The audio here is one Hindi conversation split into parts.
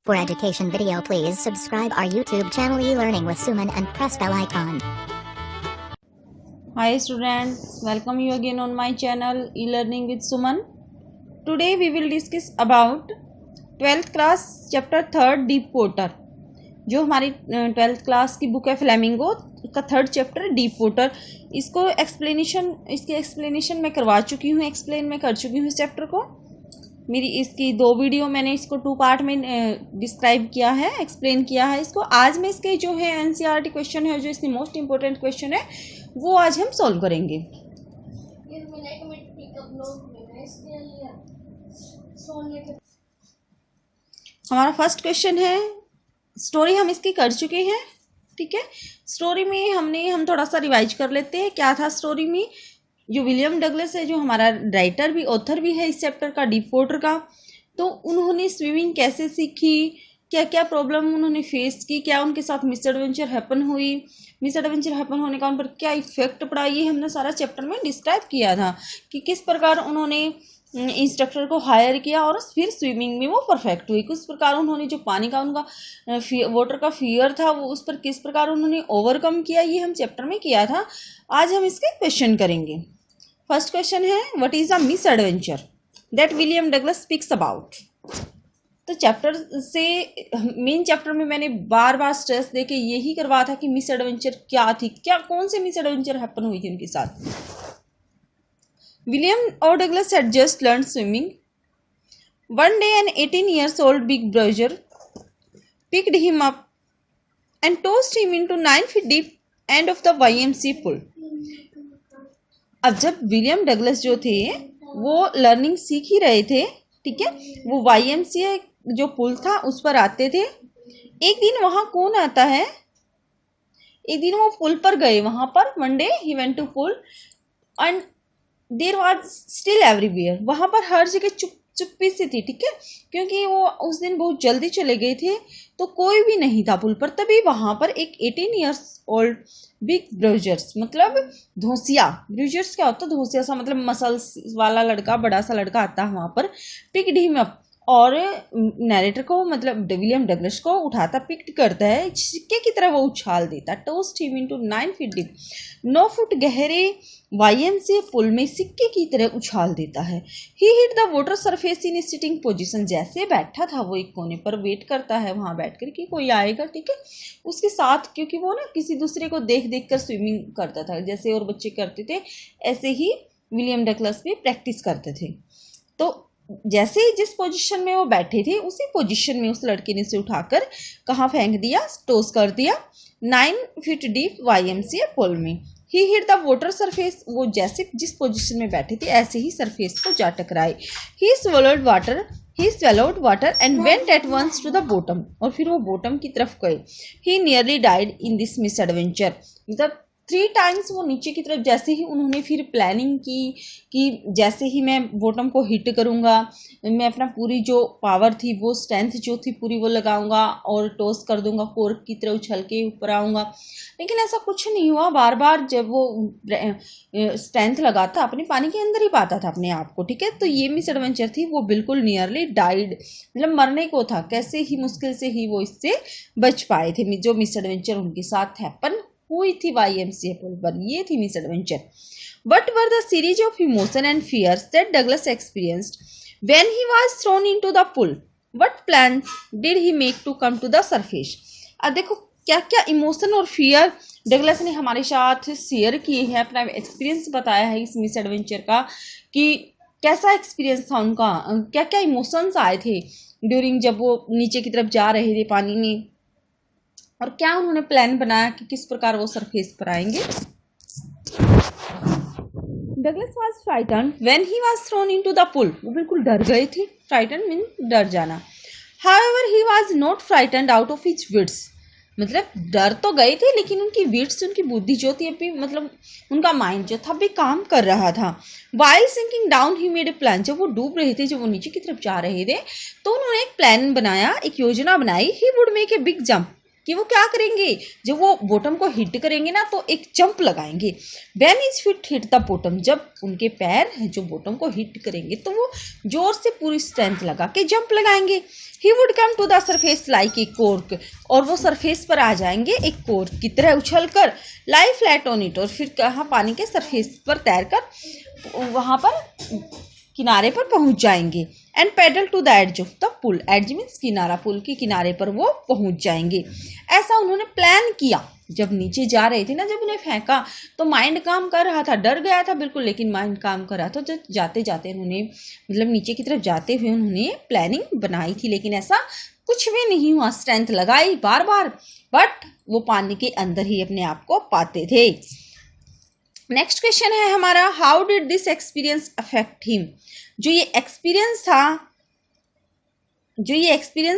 For education video, please subscribe our YouTube channel eLearning with Suman and press bell icon. Hi students, welcome you again on my channel eLearning with Suman. Today we will discuss about 12th class chapter 3rd Deep Water. जो हमारी 12th क्लास की बुक है फ्लेमिंगो का 3rd चैप्टर डीप वाटर. इसको इसकी एक्सप्लेनेशन मैं करवा चुकी हूँ, एक्सप्लेन मैं कर चुकी हूँ इस चैप्टर को. मेरी इसकी 2 वीडियो मैंने इसको 2 पार्ट में डिस्क्राइब किया है, एक्सप्लेन किया है इसको. आज में इसके जो है एनसीईआरटी क्वेश्चन है, जो इसके मोस्ट इंपॉर्टेंट क्वेश्चन है, वो आज हम सॉल्व करेंगे. हमारा फर्स्ट क्वेश्चन है, स्टोरी हम इसकी कर चुके हैं. ठीक है, स्टोरी में हम थोड़ा सा रिवाइज कर लेते हैं. क्या था स्टोरी में? जो विलियम डगलस है, जो हमारा राइटर भी ऑथर भी है इस चैप्टर का, डीप वाटर का, तो उन्होंने स्विमिंग कैसे सीखी, क्या क्या प्रॉब्लम उन्होंने फेस की, क्या उनके साथ मिसएडवेंचर हैपन हुई, मिसएडवेंचर हैपन होने का उन पर क्या इफेक्ट पड़ा, ये हमने सारा चैप्टर में डिस्क्राइब किया था कि किस प्रकार उन्होंने इंस्ट्रक्टर को हायर किया और फिर स्विमिंग में वो परफेक्ट हुई. किस प्रकार उन्होंने जो पानी का उनका वाटर का फियर था, वो उस पर किस प्रकार उन्होंने ओवरकम किया, ये हम चैप्टर में किया था. आज हम इसके क्वेश्चन करेंगे. फर्स्ट क्वेश्चन है, what is a miss adventure that William Douglas speaks about. तो चैप्टर से मेन चैप्टर में मैंने बार बार स्ट्रेस देके यही करवा था कि मिस एडवेंचर क्या थी, क्या कौन से मिस एडवेंचर हैपन हुई थी उनके साथ. William O. Douglas had just learned swimming. One day an 18-year-old big brother picked him up and tossed him into 9 feet deep end of the YMCA pool. अब जब विलियम डगलस जो थे वो लर्निंग सीख ही रहे थे, ठीक है, वो YMCA जो पुल था उस पर आते थे. एक दिन वहाँ कौन आता है, एक दिन वो पुल पर गए. वहाँ पर one day he went to pool and there was still everywhere. वहाँ पर हर जगह चुप्पी सी थी, ठीक है, क्योंकि वो उस दिन बहुत जल्दी चले गए थे तो कोई भी नहीं था पुल पर. तभी वहाँ पर एक 18 ईयर्स ओल्ड बिग ब्रूजर्स, मतलब धोसिया. ब्रूजर्स क्या होता है? धोसिया सा, मतलब मसल्स वाला लड़का, बड़ा सा लड़का आता है वहाँ पर. पिक्ड हिम अप, और नैरेटर को, मतलब विलियम डगलस को उठाता, पिक्ड करता है, सिक्के की तरह वो उछाल देता. Toast him into 9 feet deep, 9 foot गहरे YMCA पुल में सिक्के की तरह उछाल देता है. He hit the water surface in sitting position. जैसे बैठा था वो एक कोने पर, वेट करता है वहाँ बैठ कर कि कोई आएगा, ठीक है, उसके साथ, क्योंकि वो ना किसी दूसरे को देख देख कर स्विमिंग करता था, जैसे और बच्चे करते थे ऐसे ही विलियम डगलस भी प्रैक्टिस करते थे. तो जैसे ही जिस पोजीशन में वो बैठे थे उसी पोजीशन में उस लड़के ने से उठाकर कहाँ फेंक दिया, टॉस कर दिया 9 फीट डीप YMCA पुल में. ही हिट द वाटर सरफेस. वो जैसे जिस पोजीशन में बैठे थे ऐसे ही सरफेस को जा टकराए. He swallowed water and went at once to the bottom. और फिर वो बॉटम की तरफ गए. He nearly died in this misadventure. मतलब 3 टाइम्स वो नीचे की तरफ, जैसे ही उन्होंने फिर प्लानिंग की कि जैसे ही मैं बॉटम को हिट करूँगा, मैं अपना पूरी जो पावर थी, वो स्ट्रेंथ जो थी पूरी वो लगाऊंगा और टॉस कर दूंगा, कोर्क की तरह उछल के ऊपर आऊँगा. लेकिन ऐसा कुछ नहीं हुआ. बार बार जब वो स्ट्रेंथ लगाता, अपने पानी के अंदर ही पाता था अपने आप को, ठीक है. तो ये मिस एडवेंचर थी, वो बिल्कुल नियरली डाइड, मतलब मरने को था. कैसे ही मुश्किल से ही वो इससे बच पाए थे. जो मिस एडवेंचर उनके साथ हैपन हुई थी YMCA पुल पर, ये थी miss adventure. What were the series of emotion and fears that Douglas experienced when he was thrown into the pool? What plan did he make to come to the surface? अब देखो क्या क्या इमोशन और फियर डगलस ने हमारे साथ शेयर किए हैं, अपना एक्सपीरियंस बताया है इस मिस एडवेंचर का, कि कैसा एक्सपीरियंस था उनका, क्या क्या इमोशंस आए थे ड्यूरिंग जब वो नीचे की तरफ जा रहे थे पानी में, और क्या उन्होंने प्लान बनाया कि किस प्रकार वो सरफेस पर आएंगे. Douglas was frighten when he was thrown into the pool. वो बिल्कुल डर गए थे. फ्राइटन मीन डर जाना. However he was not frightened out of his wits. मतलब डर तो गए थे लेकिन उनकी विट्स, उनकी बुद्धि जो थी अभी, मतलब उनका माइंड जो था अभी काम कर रहा था. While sinking down he made a plan. जब वो डूब रहे थे, जब वो नीचे की तरफ जा रहे थे, तो उन्होंने एक प्लान बनाया, एक योजना बनाई. He would make a big jump कि वो क्या करेंगे, जब वो बॉटम को हिट करेंगे ना तो एक जंप लगाएंगे। When his feet hit the bottom, जब उनके पैर जो बॉटम को हिट करेंगे तो वो जोर से पूरी स्ट्रेंथ लगा के जंप लगाएंगे। He would come to the surface like a cork, और वो सरफेस पर आ जाएंगे एक कॉर्क की तरह उछल कर, लाई फ्लैट ऑन इट, और फिर कहाँ पानी के सरफेस पर तैर कर वहाँ पर किनारे पर पहुंच जाएंगे। And paddle to the edge of the pool, edge means किनारा, पुल के किनारे पर वो पहुंच जाएंगे। ऐसा उन्होंने प्लान किया। जब नीचे जा रहे थे ना, जब उन्हें फेंका तो माइंड काम कर रहा था, डर गया था बिल्कुल, लेकिन माइंड काम कर रहा था। जब जाते जाते उन्होंने मतलब नीचे की तरफ जाते हुए उन्होंने प्लानिंग बनाई थी, लेकिन ऐसा कुछ भी नहीं हुआ। स्ट्रेंथ लगाई बार बार, बट वो पानी के अंदर ही अपने आप को पाते थे। नेक्स्ट क्वेश्चन है हमारा, how did this experience affect him. जो ये एक्सपीरियंस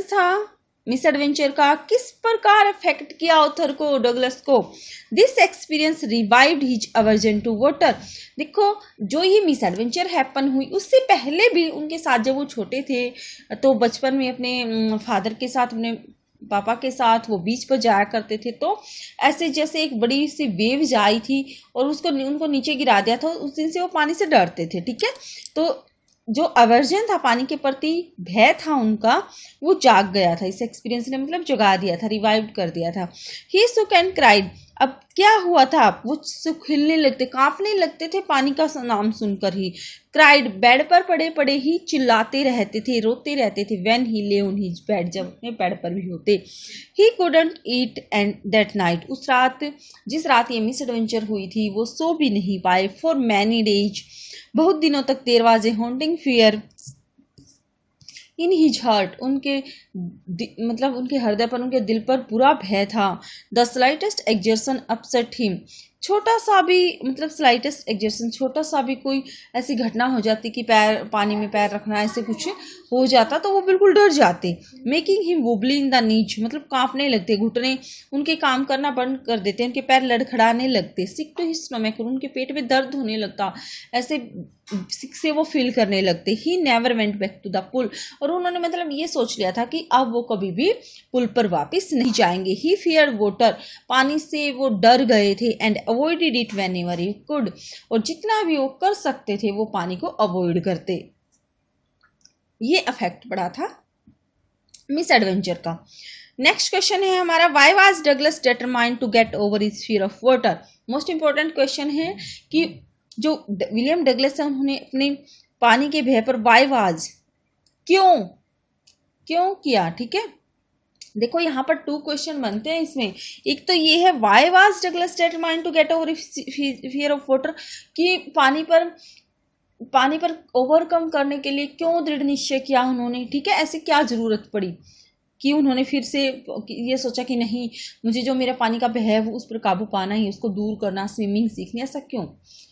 था मिस एडवेंचर का, किस प्रकार अफेक्ट किया ऑथर को, डगलस को। This experience revived his aversion to water. देखो, जो ये मिस एडवेंचर हैपन हुई उससे पहले भी उनके साथ, जब वो छोटे थे तो बचपन में अपने फादर के साथ, अपने पापा के साथ वो बीच पर जाया करते थे, तो ऐसे जैसे एक बड़ी सी वेव्स आई थी और उनको नीचे गिरा दिया था, उस दिन से वो पानी से डरते थे। ठीक है, तो जो अवर्जन था पानी के प्रति, भय था उनका, वो जाग गया था। इस एक्सपीरियंस ने मतलब जगा दिया था, रिवाइव कर दिया था। ही सुक एंड क्राइड। अब क्या हुआ था, वो सुख हिलने लगते, कांपने लगते थे पानी का नाम सुनकर ही। क्राइड, बेड पर पड़े पड़े ही चिल्लाते रहते थे, रोते रहते थे। व्हेन ही ले ऑन हिज बेड, जब अपने बेड पर भी होते। He couldn't eat and that night, उस रात, जिस रात ये मिस एडवेंचर हुई थी, वो सो भी नहीं पाए। फॉर मैनी डेज, बहुत दिनों तक। There was a haunting fear in his heart, उनके मतलब उनके हृदय पर, उनके दिल पर पूरा भय था। The slightest exertion upset him, छोटा सा भी मतलब स्लाइटेस्ट एक्सर्शन, छोटा सा भी कोई ऐसी घटना हो जाती कि पैर पानी में पैर रखना ऐसे कुछ हो जाता तो वो बिल्कुल डर जाते। Making him wobbly in the नीच, मतलब कांपने लगते, घुटने उनके काम करना बंद कर देते, उनके पैर लड़खड़ाने लगते। सिक टू हिज स्टोमक, उनके पेट में दर्द होने लगता, ऐसे सिक से वो फील करने लगते। He never went back to the pool, और उन्होंने मतलब ये सोच लिया था कि अब वो कभी भी पुल पर वापस नहीं जाएंगे। ही फियर वाटर, पानी से वो डर गए थे। And avoided it when ever he could, और जितना भी वो कर सकते थे वो पानी को अवॉइड करते। ये अफेक्ट पड़ा था मिस एडवेंचर का। नेक्स्ट क्वेश्चन है हमारा, why was Douglas determined to get over his fear of water. Most important question है कि जो विलियम डगलस है उन्होंने अपने पानी के भय पर व्हाई वाज, क्यों किया। ठीक है, देखो यहाँ पर 2 क्वेश्चन बनते हैं इसमें। एक तो ये है, why was Douglas determined to get over fear of water, कि पानी पर ओवरकम करने के लिए क्यों दृढ़ निश्चय किया उन्होंने। ठीक है, ऐसे क्या जरूरत पड़ी कि उन्होंने फिर से ये सोचा कि नहीं, मुझे जो मेरा पानी का भय है वो उस पर काबू पाना ही, उसको दूर करना, स्विमिंग सीखनी। ऐसा क्यों,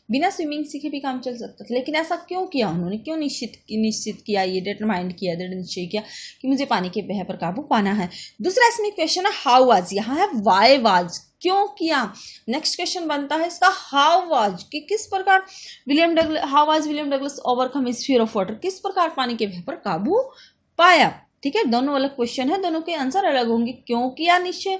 बिना स्विमिंग सीखे भी काम चल सकता था, लेकिन ऐसा क्यों किया उन्होंने, क्यों निश्चित किया, ये डिटरमाइंड किया, दृढ़ निश्चय किया कि मुझे पानी के भय पर काबू पाना है। दूसरा इसमें क्वेश्चन है हाउ वाज, यहाँ है व्हाई वाज, क्यों किया। नेक्स्ट क्वेश्चन बनता है इसका हाउ वाज, कि किस प्रकार how was William Douglas overcome his fear of water, किस प्रकार पानी के भय पर काबू पाया। ठीक है, दोनों अलग क्वेश्चन है, दोनों के आंसर अलग होंगे। क्यों किया निश्चय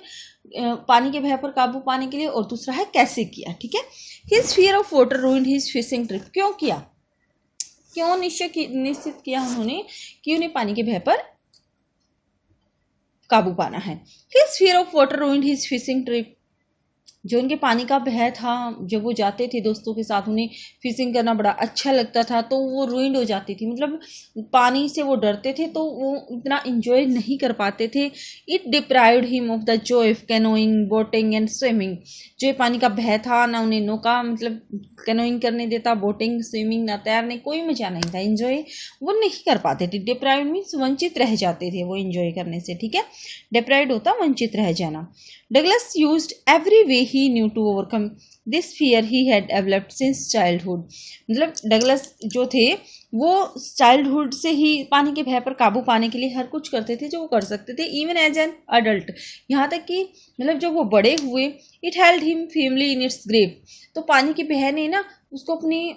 पानी के भय पर काबू पाने के लिए, और दूसरा है कैसे किया। ठीक है, his fear of water ruined his fishing trip, क्यों किया, क्यों निश्चित किया उन्होंने कि उन्हें पानी के भय पर काबू पाना है। His fear of water ruined his fishing trip, जो उनके पानी का भय था, जब वो जाते थे दोस्तों के साथ, उन्हें फिशिंग करना बड़ा अच्छा लगता था, तो वो रुइंड हो जाती थी, मतलब पानी से वो डरते थे तो वो इतना इंजॉय नहीं कर पाते थे। It deprived him of the Joy of canoeing, boating and swimming, जो ये पानी का भय था ना उन्हें नौका मतलब कैनोइंग करने देता, बोटिंग स्विमिंग ना तैरने, कोई मजा नहीं था, इंजॉय वो नहीं कर पाते थे। डिप्राइव्ड मीन्स वंचित रह जाते थे वो इंजॉय करने से। ठीक है, डिप्राइव्ड होता वंचित रह जाना। Douglas used every way he knew to overcome this fear he had developed since childhood, मतलब डगलस जो थे वो चाइल्डहुड से ही पानी के भय पर काबू पाने के लिए हर कुछ करते थे जो वो कर सकते थे, इवन एज एन अडल्ट, यहाँ तक कि मतलब जब वो बड़े हुए। It held him firmly in its grip, तो पानी के भय ने ना उसको अपनी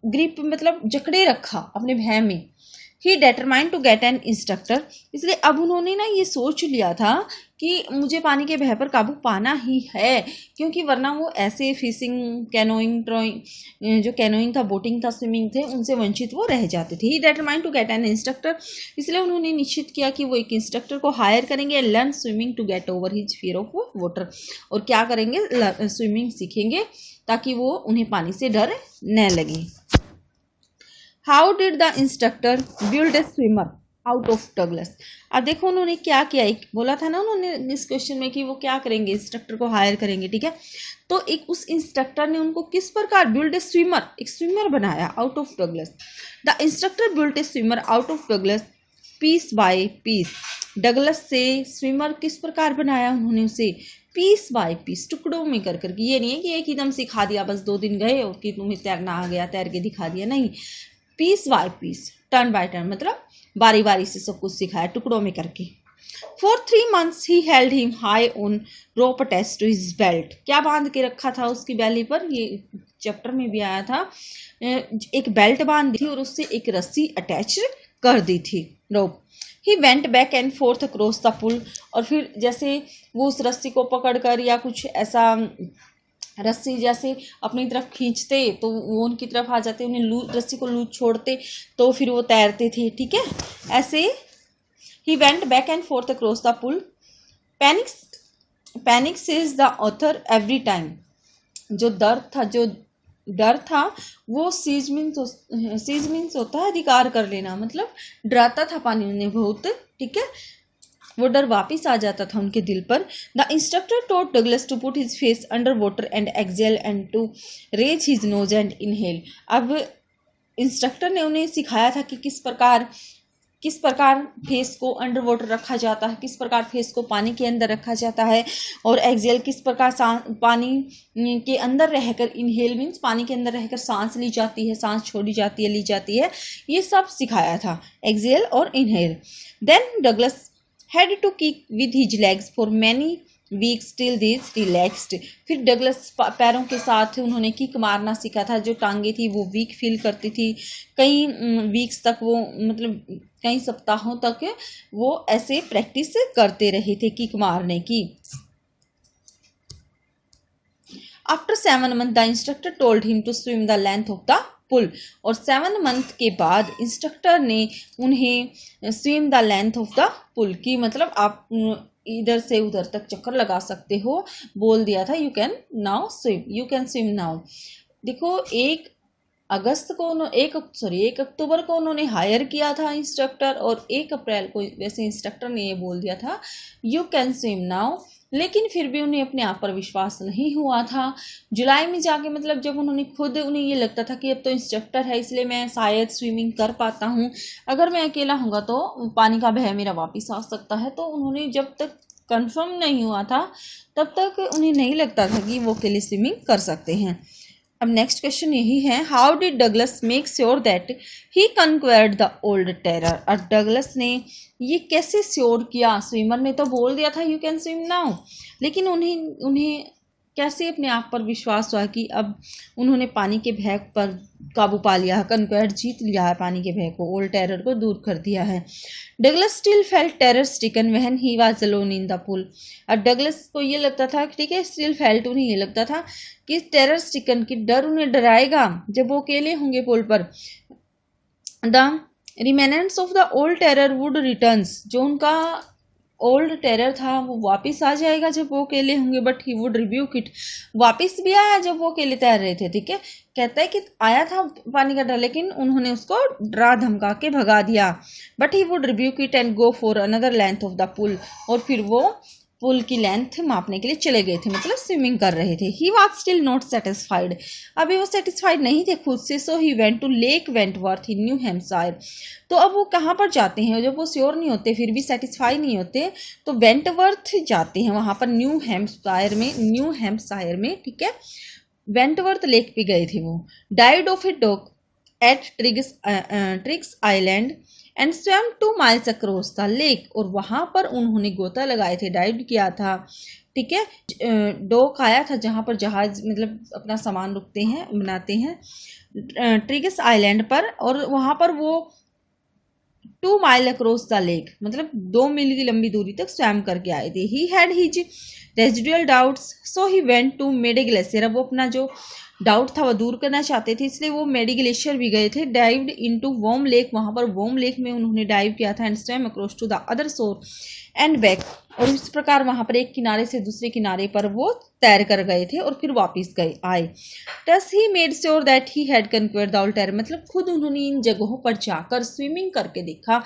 ग्रिप मतलब जकड़े रखा अपने भय में। He determined to get an instructor, इसलिए अब उन्होंने ना ये सोच लिया था कि मुझे पानी के भय पर काबू पाना ही है, क्योंकि वरना वो ऐसे फिशिंग, कैनोइंग, जो कैनोइंग था, बोटिंग था, स्विमिंग थे, उनसे वंचित वो रह जाते थे। He determined to get an instructor, इसलिए उन्होंने निश्चित किया कि वो एक इंस्ट्रक्टर को हायर करेंगे, learn swimming to get over his fear of water, और क्या करेंगे, स्विमिंग सीखेंगे ताकि वो उन्हें पानी से डर न लगे। How did the instructor build a swimmer out of Douglas, अब देखो उन्होंने क्या किया, एक बोला था ना उन्होंने इस क्वेश्चन में कि वो क्या करेंगे, इंस्ट्रक्टर को हायर करेंगे, ठीक है। तो एक उस इंस्ट्रक्टर ने उनको किस प्रकार बिल्ड ए स्विमर, एक स्विमर बनाया out of Douglas. The instructor build a swimmer out of Douglas piece by piece, Douglas से स्विमर किस प्रकार बनाया उन्होंने उसे, पीस बाय पीस, टुकड़ों में कर करके। ये नहीं है कि एक एकदम सिखा दिया, बस 2 दिन गए और कि तुम्हें तैरना आ गया, तैर के दिखा दिया, नहीं, piece by piece, turn by turn, मतलब बारी बारी से सब कुछ सिखाया, टुकड़ों में करके। For 3 months he held him high on rope attached to his belt, क्या बांध के रखा था उसकी बैली पर, ये चैप्टर में भी आया था, एक बेल्ट बांध दी थी और उससे एक रस्सी अटैच कर दी थी, rope. He went back and forth across the pool, और फिर जैसे वो उस रस्सी को पकड़कर या कुछ ऐसा रस्सी जैसे अपनी तरफ खींचते तो वो उनकी तरफ आ जाते, उन्हें रस्सी को लूज छोड़ते तो फिर वो तैरते थे, ठीक है। ऐसे ही went back and forth across the pool, panic says the author every time, जो डर था वो सीज मीन्स होता है अधिकार कर लेना, मतलब डराता था पानी उन्हें बहुत, ठीक है, वो डर वापिस आ जाता था उनके दिल पर। The instructor told Douglas to put his face under water and exhale and to raise his nose and inhale, अब इंस्ट्रक्टर ने उन्हें सिखाया था कि किस प्रकार फेस को अंडर वाटर रखा जाता है, किस प्रकार फेस को पानी के अंदर रखा जाता है, और एक्सेल किस प्रकार पानी के अंदर रहकर, इनहेल मीन्स पानी के अंदर रहकर सांस ली जाती है, सांस छोड़ी जाती है, ली जाती है, ये सब सिखाया था, एक्सेल और inhale. Then Douglas had to kick with his legs for many weeks till these relaxed, फिर डगलस पैरों के साथ उन्होंने किक मारना सीखा था, जो टांगे थी वो वीक फील करती थी, कई वीक्स तक वो, मतलब कई सप्ताहों तक वो ऐसे प्रैक्टिस करते रहे थे किक मारने की। After 7 months the instructor told him to swim the length of the pool, और 7 month के बाद इंस्ट्रक्टर ने उन्हें swim the length of the pool की, मतलब आप इधर से उधर तक चक्कर लगा सकते हो, बोल दिया था, यू कैन स्विम नाउ। देखो 1 अक्टूबर को उन्होंने हायर किया था इंस्ट्रक्टर, और 1 अप्रैल को वैसे इंस्ट्रक्टर ने ये बोल दिया था यू कैन स्विम नाउ, लेकिन फिर भी उन्हें अपने आप पर विश्वास नहीं हुआ था। जुलाई में जाके, मतलब जब उन्हें ये लगता था कि अब तो इंस्ट्रक्टर है इसलिए मैं शायद स्विमिंग कर पाता हूँ, अगर मैं अकेला होऊंगा तो पानी का भय मेरा वापस आ सकता है, तो उन्होंने जब तक कंफर्म नहीं हुआ था तब तक उन्हें नहीं लगता था कि वो अकेले स्विमिंग कर सकते हैं। अब नेक्स्ट क्वेश्चन यही है, how did Douglas make sure that he conquered the old terror, और डगलस ने ये कैसे श्योर किया, स्विमर ने तो बोल दिया था यू कैन स्विम नाउ, लेकिन उन्हें कैसे अपने आप पर विश्वास हुआ कि अब उन्होंने पानी के भय पर काबू पा लिया है, कन्क्वेयर जीत लिया है, पानी के भय को, ओल्ड टेरर को दूर कर दिया है। Douglas still felt terror स्टिकन when he was alone in the pool, और डगलस को ये लगता था, ठीक है, स्टिल फेल्ट, उन्हें ये लगता था कि टेरर स्टिकन की डर उन्हें डराएगा जब वो अकेले होंगे पुल पर। The remnants of the old terror would returns, जो उनका ओल्ड टेरर था वो वापस आ जाएगा जब वो अकेले होंगे, but he would rebuke it, वापस भी आया जब वो अकेले तैर रहे थे, ठीक है, कहता है कि आया था पानी का डर, लेकिन उन्होंने उसको डरा धमका के भगा दिया, but he would rebuke it and go for another length of the pool, और फिर वो पुल की लेंथ मापने के लिए चले गए थे, मतलब स्विमिंग कर रहे थे। He was still not satisfied, अभी वो सेटिस्फाइड नहीं थे खुद से, so he went to lake Wentworth in New Hampshire, तो अब वो कहाँ पर जाते हैं, जब वो श्योर नहीं होते, फिर भी सेटिस्फाई नहीं होते, तो वेंटवर्थ जाते हैं, वहाँ पर न्यू हैम्पशायर में, ठीक है, वेंटवर्थ लेक पे गए थे वो। Dived off a dock at Triggs Island and swam 2 miles across the lake, और वहाँ पर उन्होंने गोता लगाए थे, डाइव किया था, ठीक है, डॉक आया था जहाँ पर जहाज, मतलब अपना सामान रुकते हैं, बनाते हैं, ट्रिग्स आइलैंड पर, और वहाँ पर वो 2 माइल अक्रॉस द लेक, मतलब 2 मील की लंबी दूरी तक स्वैम करके आए थे। He had his residual doubts so he went to Meade glacier, अब वो अपना जो डाउट था वो दूर करना चाहते थे, इसलिए वो मेडी ग्लेशियर भी गए थे। डाइव्ड इनटू वॉर्म लेक, वहां पर वॉर्म लेक में उन्होंने डाइव किया था। And swam across to the other shore and back, और इस प्रकार वहां पर एक किनारे से दूसरे किनारे पर वो तैर कर गए थे और फिर वापस गए आए। Thus he made sure that he had conquered the altar, मतलब खुद उन्होंने इन जगहों पर जाकर स्विमिंग करके देखा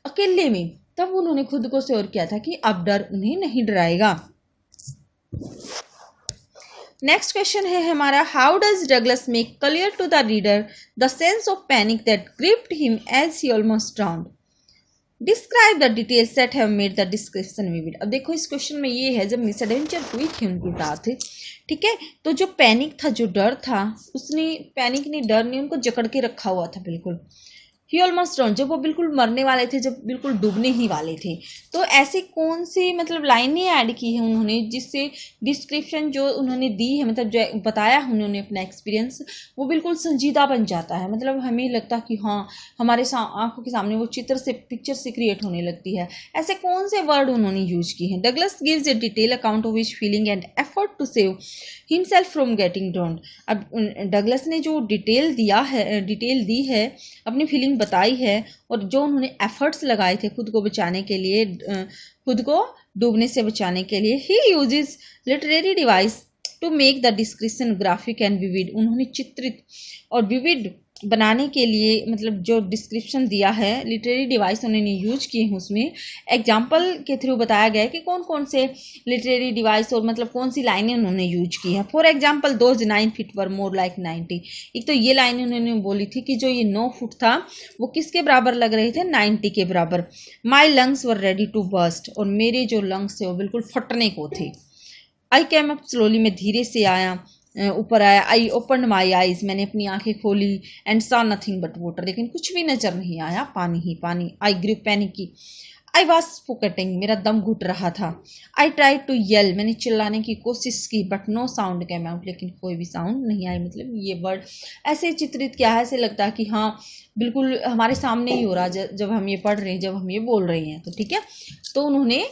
अकेले में, तब उन्होंने खुद को श्योर किया था कि अब डर उन्हें नहीं डराएगा। नेक्स्ट क्वेश्चन है हमारा, how does Douglas make clear to the reader the sense of panic that gripped him as he almost drowned, describe the details that have made the description vivid. अब देखो इस क्वेश्चन में ये है, जब मिस एडवेंचर हुई थी उनके साथ, ठीक है, तो जो पैनिक था, जो डर था, उसने पैनिक ने, डर ने उनको जकड़ के रखा हुआ था बिल्कुल। ही ऑलमोस्ट ड्राउन, जब वो बिल्कुल मरने वाले थे, जब बिल्कुल डूबने ही वाले थे, तो ऐसे कौन सी मतलब लाइनें ऐड की है उन्होंने जिससे डिस्क्रिप्शन जो उन्होंने दी है, मतलब जो बताया उन्होंने अपना एक्सपीरियंस, वो बिल्कुल संजीदा बन जाता है। मतलब हमें लगता है कि हाँ हमारे आंखों के सामने वो चित्र से, पिक्चर से क्रिएट होने लगती है। ऐसे कौन से वर्ड उन्होंने यूज किए हैं? Douglas gives a detail account of his feeling and effort to save himself from getting drowned. अब डगलस ने जो डिटेल दी है, अपनी फीलिंग बताई है, और जो उन्होंने एफर्ट्स लगाए थे खुद को बचाने के लिए, खुद को डूबने से बचाने के लिए, he uses literary device to make the description graphic and vivid. उन्होंने चित्रित और विविड बनाने के लिए, मतलब जो डिस्क्रिप्शन दिया है, लिटरेरी डिवाइस उन्होंने यूज किए हैं। उसमें एग्जाम्पल के थ्रू बताया गया है कि कौन कौन से लिटरेरी डिवाइस और मतलब कौन सी लाइनें उन्होंने यूज की हैं। For example, those 9 feet were more like 90। एक तो ये लाइनें उन्होंने बोली थी कि जो ये 9 फुट था वो किसके बराबर लग रहे थे? 90 के बराबर। My lungs were ready to burst, और मेरे जो लंग्स थे वो बिल्कुल फटने को थे। आई कैम अप स्लोली, मैं धीरे से आया, ऊपर आया। आई ओपन माई आईज, मैंने अपनी आंखें खोली। And saw nothing but water, लेकिन कुछ भी नजर नहीं आया, पानी ही पानी। आई ग्रू पैनिकी, आई वॉज फोकटिंग, मेरा दम घुट रहा था। आई ट्राई टू येल, मैंने चिल्लाने की कोशिश की, but no sound came out, लेकिन कोई भी साउंड नहीं आई। मतलब ये वर्ड ऐसे चित्रित किया है, ऐसे लगता है कि हाँ बिल्कुल हमारे सामने ही हो रहा है जब हम ये पढ़ रहे हैं, जब हम ये बोल रहे हैं। तो ठीक है, तो उन्होंने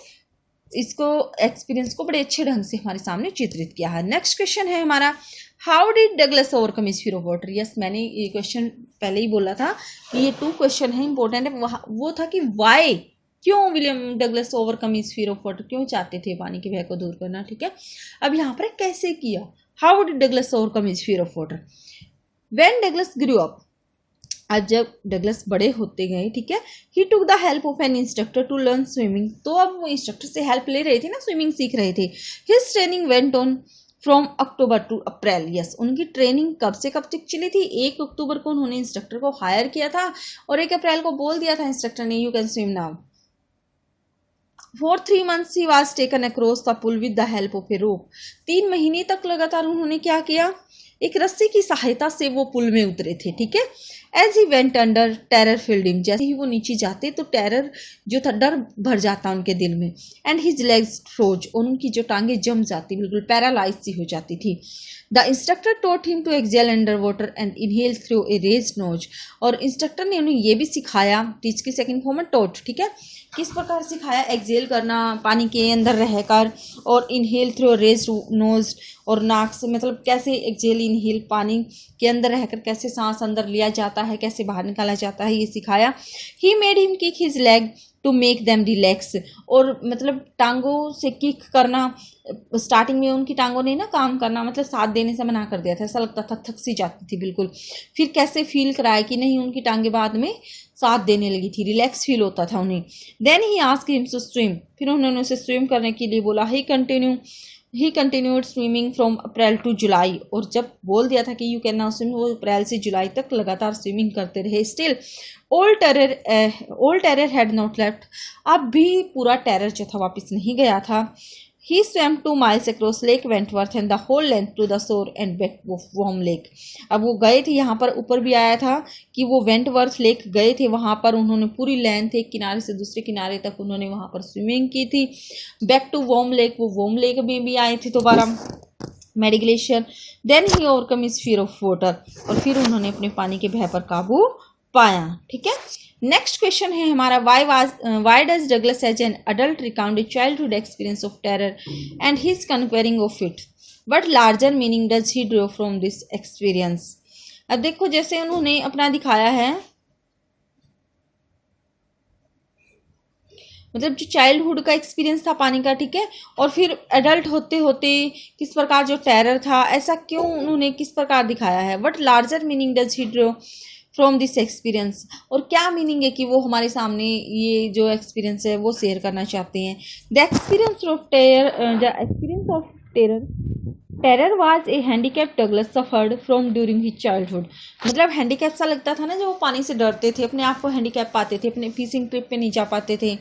इसको एक्सपीरियंस को बड़े अच्छे ढंग से हमारे सामने चित्रित किया है। नेक्स्ट क्वेश्चन है हमारा, how did Douglas overcome his fear of water. Yes, मैंने ये क्वेश्चन पहले ही बोला था कि ये 2 क्वेश्चन है इंपॉर्टेंट है। वो था कि वाई, क्यों William Douglas overcome his fear of water, क्यों चाहते थे पानी के भय को दूर करना। ठीक है, अब यहाँ पर कैसे किया, how did Douglas overcome his fear of water. When Douglas grew up, आज जब डगलस बड़े होते गए, ठीक है, he took the help of an instructor to learn swimming. तो अब वो इंस्ट्रक्टर से हेल्प ले रहे थे ना, स्विमिंग सीख रहे थे। His training went on from October to April. Yes, उनकी ट्रेनिंग कब से कब तक चली थी? 1 अक्टूबर को उन्होंने इंस्ट्रक्टर को हायर किया था और 1 अप्रैल को बोल दिया था इंस्ट्रक्टर ने, you can swim now. For 3 months he was taken across the pool with the help of a rope। 3 महीने तक लगातार उन्होंने क्या किया? एक रस्सी की सहायता से वो पुल में उतरे थे। ठीक है, as he went under terror filled him, जैसे ही वो नीचे जाते तो टेरर जो था, डर भर जाता उनके दिल में। एंड हिज लेग्स फ्रोज, और उनकी जो टांगे जम जाती, बिल्कुल पैरालाइज सी हो जाती थी। The instructor taught him to exhale under water and inhale through a raised nose, और इंस्ट्रक्टर ने उन्हें ये भी सिखाया, टीच की सेकंड फॉर्म है टॉट। ठीक है, किस प्रकार सिखाया? एक्सेल करना पानी के अंदर रहकर, और इनहेल थ्रू रेज्ड नोज, और नाक से, मतलब कैसे एक्सेल इनहेल पानी के अंदर रहकर कैसे सांस अंदर लिया जाता है, कैसे बाहर निकाला जाता है, ये सिखाया। He made him kick his leg to make them relax, और मतलब टांगों से किक करना, स्टार्टिंग में उनकी टांगों ने ना काम करना, मतलब साथ देने से मना कर दिया था, ऐसा लगता था थक सी जाती थी बिल्कुल। फिर कैसे फील कराया कि नहीं, उनकी टांगे बाद में साथ देने लगी थी, रिलैक्स फील होता था उन्हें। Then he asked him to swim, फिर उन्होंने उसे स्विम करने के लिए बोला। He continued swimming from April to July, और जब बोल दिया था कि यू कैन नाउ स्विम, वो अप्रैल से जुलाई तक लगातार स्विमिंग करते रहे। Still old terror had not left, अब भी पूरा टेरर जो था वापस नहीं गया था। He swam 2 miles across Lake Wentworth and the whole length to the shore and back of Worm Lake। अब वो गए थे, यहाँ पर ऊपर भी आया था कि वो वेंटवर्थ लेक गए थे, वहाँ पर उन्होंने पूरी लेंथ एक किनारे से दूसरे किनारे तक उन्होंने वहाँ पर स्विमिंग की थी। बैक टू वॉर्म लेक, वो वॉर्म लेक में भी आए थे दोबारा, Meade glacier. Then he overcome his fear of water, और फिर उन्होंने अपने पानी के भय पर काबू पाया। ठीक है, नेक्स्ट क्वेश्चन है हमारा, why does Douglas as an adult recount a childhood experience of terror and his conquering of it, but larger meaning does he draw from this experience. अब देखो, जैसे उन्होंने अपना दिखाया है, मतलब जो चाइल्डहुड का एक्सपीरियंस था पानी का, ठीक है, और फिर एडल्ट होते होते किस प्रकार जो टेरर था, ऐसा क्यों उन्होंने किस प्रकार दिखाया है। But larger meaning does he draw from this experience, और क्या मीनिंग है कि वो हमारे सामने ये जो एक्सपीरियंस है वो शेयर करना चाहते हैं। The experience of terror was a handicap Douglas suffered from during his childhood. मतलब हैंडीकैप सा लगता था ना, जब वो पानी से डरते थे, अपने आप को हैंडीकैप पाते थे, अपने फिशिंग ट्रिप पे नहीं जा पाते थे।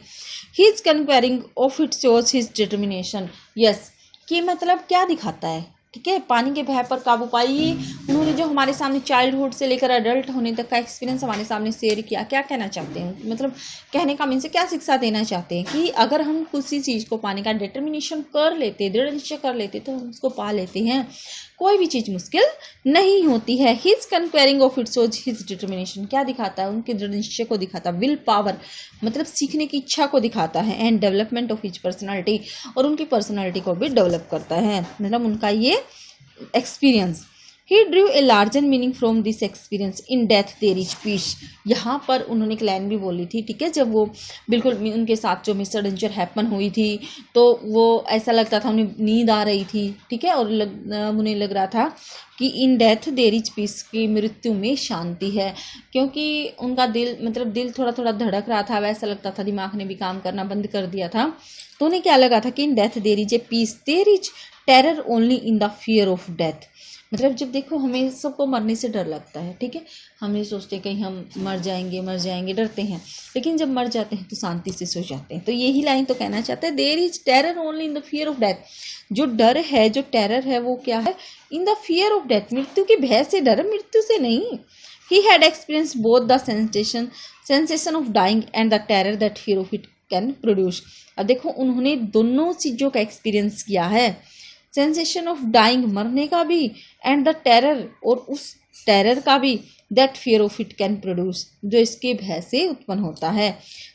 His conquering of it shows his determination. Yes, कि मतलब क्या दिखाता है, ठीक है, पानी के भय पर काबू पाई। उन्होंने जो हमारे सामने चाइल्डहुड से लेकर अडल्ट होने तक का एक्सपीरियंस हमारे सामने शेयर किया। क्या कहना चाहते हैं, मतलब कहने का मीन से क्या शिक्षा देना चाहते हैं कि अगर हम किसी चीज़ को पाने का डिटर्मिनेशन कर लेते, दृढ़ निश्चय कर लेते, तो हम उसको पा लेते हैं। कोई भी चीज़ मुश्किल नहीं होती है। His conquering of it shows his determination, क्या दिखाता है, उनके दृढ़ निश्चय को दिखाता है। विल पावर मतलब सीखने की इच्छा को दिखाता है। And development of his personality, और उनकी पर्सनैलिटी को भी डेवलप करता है, मतलब उनका ये experience. He drew a larger meaning from this experience, in death there is peace. यहाँ पर उन्होंने एक लाइन भी बोली थी, ठीक है, जब वो बिल्कुल उनके साथ जो मिसअडवेंचर हैपन हुई थी, तो वो ऐसा लगता था, उन्हें नींद आ रही थी, ठीक है, और उन्हें लग रहा था कि in death there is peace, की मृत्यु में शांति है, क्योंकि उनका दिल, मतलब दिल थोड़ा थोड़ा धड़क रहा था, वैसा लगता था, दिमाग ने भी काम करना बंद कर दिया था। तो उन्हें क्या लगा था कि in death there is a peace, there is terror only in the fear of death. मतलब जब देखो, हमें सबको मरने से डर लगता है, ठीक है, हम ये सोचते हैं कहीं हम मर जाएंगे, डरते हैं, लेकिन जब मर जाते हैं तो शांति से सो जाते हैं। तो यही लाइन तो कहना चाहते हैं, there is terror only in the fear of death. जो डर है, जो टेरर है, वो क्या है, in the fear of death, मृत्यु के भय से डर, मृत्यु से नहीं। He had experience both the sensation of dying and the terror that fear of it can produce. अब देखो, उन्होंने दोनों चीज़ों का एक्सपीरियंस किया है, सेंसेशन ऑफ डाइंग, मरने का भी, एंड द टेरर, और उस टेरर का भी, that fear of it can produce, जो इसके भय से उत्पन्न होता है।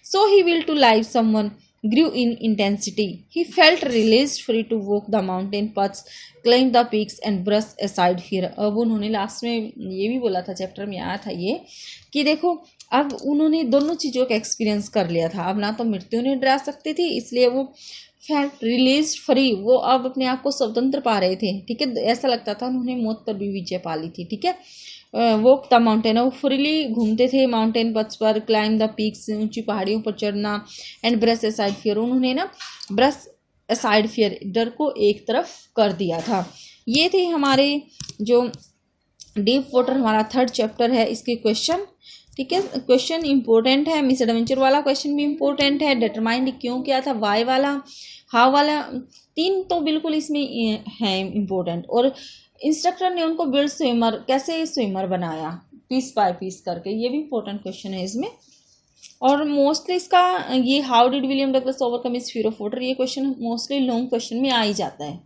So he will to live someone grew in intensity. He felt released, free to walk the mountain paths, climb the peaks and brush aside fear. अब उन्होंने लास्ट में ये भी बोला था, चैप्टर में आया था ये, कि देखो अब उन्होंने दोनों चीज़ों का एक्सपीरियंस कर लिया था। अब ना तो मृत्यु ने डरा सकती थी, इसलिए वो फेल्ट रिलीज फ्री, वो अब अपने आप को स्वतंत्र पा रहे थे, ठीक है, ऐसा लगता था उन्होंने मौत पर भी विजय पा ली थी, ठीक है। वॉक द माउंटेन, वो फ्रीली घूमते थे माउंटेन पथ्स पर, क्लाइम द पीक्स, ऊंची पहाड़ियों पर चढ़ना, एंड ब्रश असाइड फियर, उन्होंने ना ब्रश असाइड फियर, डर को एक तरफ कर दिया था। ये थे हमारे जो डीप वाटर, हमारा 3rd चैप्टर है, इसके क्वेश्चन, ठीक है। क्वेश्चन इंपॉर्टेंट है, मिस एडवेंचर वाला क्वेश्चन भी इंपॉर्टेंट है, डिटरमाइंड क्यों किया था, वाई वाला, हाउ वाला, 3 तो बिल्कुल इसमें है इंपॉर्टेंट। और इंस्ट्रक्टर ने उनको बिल्ड स्विमर, कैसे स्विमर बनाया, पीस बाय पीस करके, ये भी इंपॉर्टेंट क्वेश्चन है इसमें। और मोस्टली इसका ये how did William Douglas overcome his fear of water, ये क्वेश्चन मोस्टली लॉन्ग क्वेश्चन में आ ही जाता है।